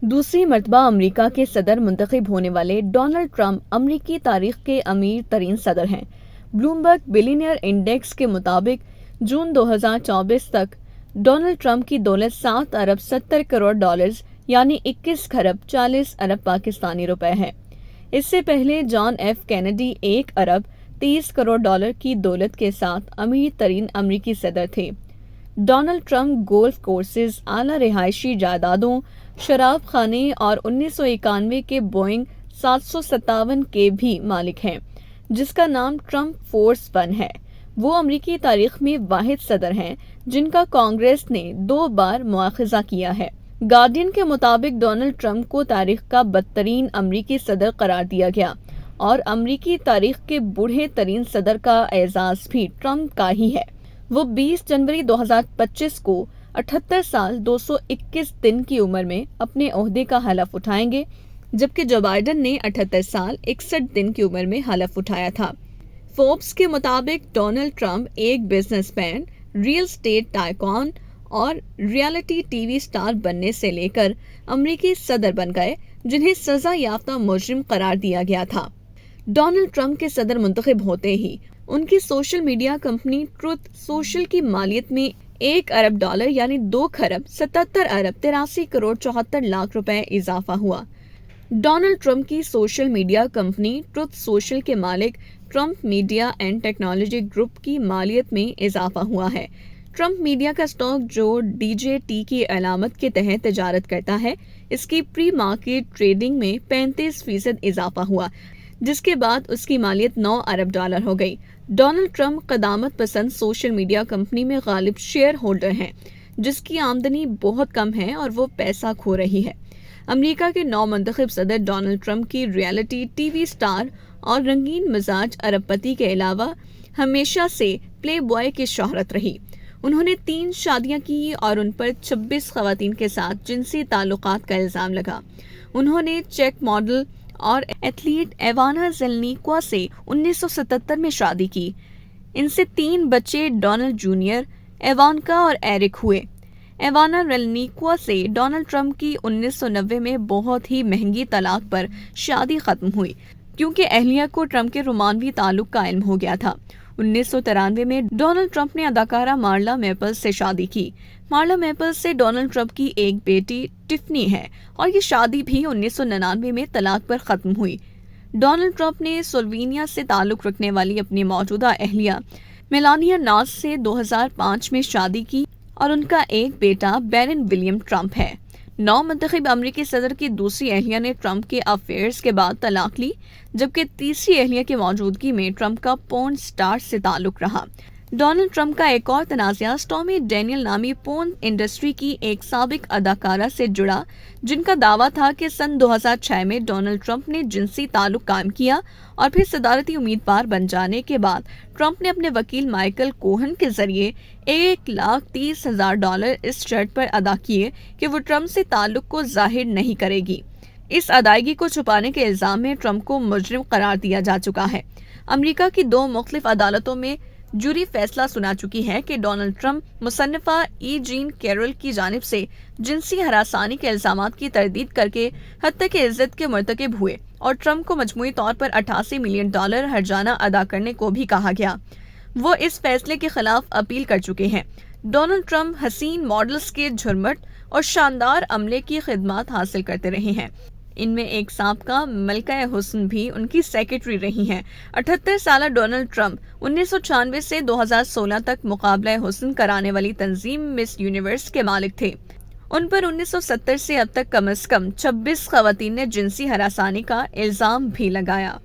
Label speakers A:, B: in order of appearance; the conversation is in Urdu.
A: دوسری مرتبہ امریکہ کے صدر منتخب ہونے والے ڈونلڈ ٹرمپ امریکی تاریخ کے امیر ترین صدر ہیں۔ بلومبرگ بلینئر انڈیکس کے مطابق جون 2024 تک ڈونلڈ ٹرمپ کی دولت 7 ارب 70 کروڑ ڈالرز یعنی 21 کھرب 40 ارب پاکستانی روپے ہے۔ اس سے پہلے جان ایف کینیڈی 1 ارب 30 کروڑ ڈالر کی دولت کے ساتھ امیر ترین امریکی صدر تھے۔ ڈونلڈ ٹرمپ گولف کورسز، اعلیٰ رہائشی جائیدادوں، شراب خانے اور 1991 کے بوئنگ 757 کے بھی مالک ہیں، جس کا نام ٹرمپ فورس 1 ہے۔ وہ امریکی تاریخ میں واحد صدر ہیں جن کا کانگریس نے 2 بار مواخذہ کیا ہے۔ گارڈین کے مطابق ڈونلڈ ٹرمپ کو تاریخ کا بدترین امریکی صدر قرار دیا گیا اور امریکی تاریخ کے بوڑھے ترین صدر کا اعزاز بھی ٹرمپ کا ہی ہے۔ وہ 20 جنوری 2025 کو 78 سال 221 دن کی عمر میں اپنے عہدے کا حلف اٹھائیں گے، جبکہ جو بائیڈن نے 78 سال 61 دن کی عمر میں حلف اٹھایا تھا۔ فوربس کے مطابق ڈونلڈ ٹرمپ ایک business man, real estate tycoon اور ریالٹی ٹی وی سٹار بننے سے لے کر امریکی صدر بن گئے جنہیں سزا یافتہ مجرم قرار دیا گیا تھا۔ ڈونلڈ ٹرمپ کے صدر منتخب ہوتے ہی ان کی social media company Truth social کی مالیت میں 1 ارب ڈالر یعنی 2 کھرب 77 ارب 83 کروڑ 74 لاکھ روپے اضافہ ہوا۔ ڈونلڈ ٹرمپ کی social media company Truth Social کے مالک Trump Media and Technology Group کی مالیت میں اضافہ ہوا ہے۔ ٹرمپ میڈیا کا سٹاک جو DJT کی علامت کے تحت تجارت کرتا ہے، اس کی پری مارکیٹ ٹریڈنگ میں 35% اضافہ ہوا، جس کے بعد اس کی مالیت 9 ارب ڈالر ہو گئی۔ ڈونلڈ ٹرمپ قدامت پسند سوشل میڈیا کمپنی میں غالب شیئر ہولڈر ہیں، جس کی آمدنی بہت کم ہے اور وہ پیسہ کھو رہی ہے۔ امریکہ کے نو منتخب صدر ڈونلڈ ٹرمپ کی ریالٹی ٹی وی سٹار اور رنگین مزاج ارب پتی کے علاوہ ہمیشہ سے پلے بوائے کی شہرت رہی۔ انہوں نے 3 شادیاں کی اور ان پر 26 خواتین کے ساتھ جنسی تعلقات کا الزام لگا۔ انہوں نے چیک ماڈل اور ایتھلیٹ ایوانا زیلنیکوا سے 1977 میں شادی کی۔ ان سے 3 بچے ڈونلڈ جونیئر، ایوانکا اور ایرک ہوئے۔ ایوانا زیلنیکوا سے ڈونلڈ ٹرمپ کی 1990 میں بہت ہی مہنگی طلاق پر شادی ختم ہوئی کیونکہ اہلیہ کو ٹرمپ کے رومانوی تعلق کا علم ہو گیا تھا۔ 1993 میں ڈونلڈ ٹرمپ نے اداکارہ مارلا میپلز سے شادی کی۔ مارلا میپلز سے ڈونلڈ ٹرمپ کی ایک بیٹی ٹفنی ہے اور یہ شادی بھی 1999 میں طلاق پر ختم ہوئی۔ ڈونلڈ ٹرمپ نے سلووینیا سے تعلق رکھنے والی اپنی موجودہ اہلیہ میلانیا ناز سے 2005 میں شادی کی اور ان کا ایک بیٹا بیرن ولیم ٹرمپ ہے۔ نو منتخب امریکی صدر کی دوسری اہلیہ نے ٹرمپ کے افیئرز کے بعد طلاق لی، جبکہ تیسری اہلیہ کی موجودگی میں ٹرمپ کا پورن سٹار سے تعلق رہا۔ ڈونلڈ ٹرمپ کا ایک اور تنازعہ سٹارمی ڈینیل نامی پورن انڈسٹری کی ایک سابق اداکارہ سے جڑا، جن کا دعویٰ تھا کہ سن 2006 میں ڈونلڈ ٹرمپ نے جنسی تعلق قائم کیا اور پھر صدارتی امیدوار بن جانے کے بعد ٹرمپ نے اپنے وکیل مائیکل کوہن کے ذریعے $130,000 اس شرط پر ادا کیے کہ وہ ٹرمپ سے تعلق کو ظاہر نہیں کرے گی۔ اس ادائیگی کو چھپانے کے الزام میں ٹرمپ کو مجرم قرار دیا جا چکا ہے۔ امریکہ کی 2 مختلف عدالتوں میں جوری فیصلہ سنا چکی ہے کہ ڈونلڈ ٹرمپ مصنفہ ای جین کیرول کی جانب سے جنسی ہراسانی کے الزامات کی تردید کر کے ہتک عزت کے مرتکب ہوئے اور ٹرمپ کو مجموعی طور پر $88 ملین ہرجانہ ادا کرنے کو بھی کہا گیا۔ وہ اس فیصلے کے خلاف اپیل کر چکے ہیں۔ ڈونلڈ ٹرمپ حسین ماڈلز کے جھرمٹ اور شاندار عملے کی خدمات حاصل کرتے رہے ہیں۔ ان میں ایک سابقہ ملکہ حسن بھی ان کی سیکرٹری رہی ہیں۔ 78 سالہ ڈونلڈ ٹرمپ 1996 سے 2016 تک مقابلہ حسن کرانے والی تنظیم مس یونیورس کے مالک تھے۔ ان پر 1970 سے اب تک کم از کم 26 خواتین نے جنسی ہراسانی کا الزام بھی لگایا۔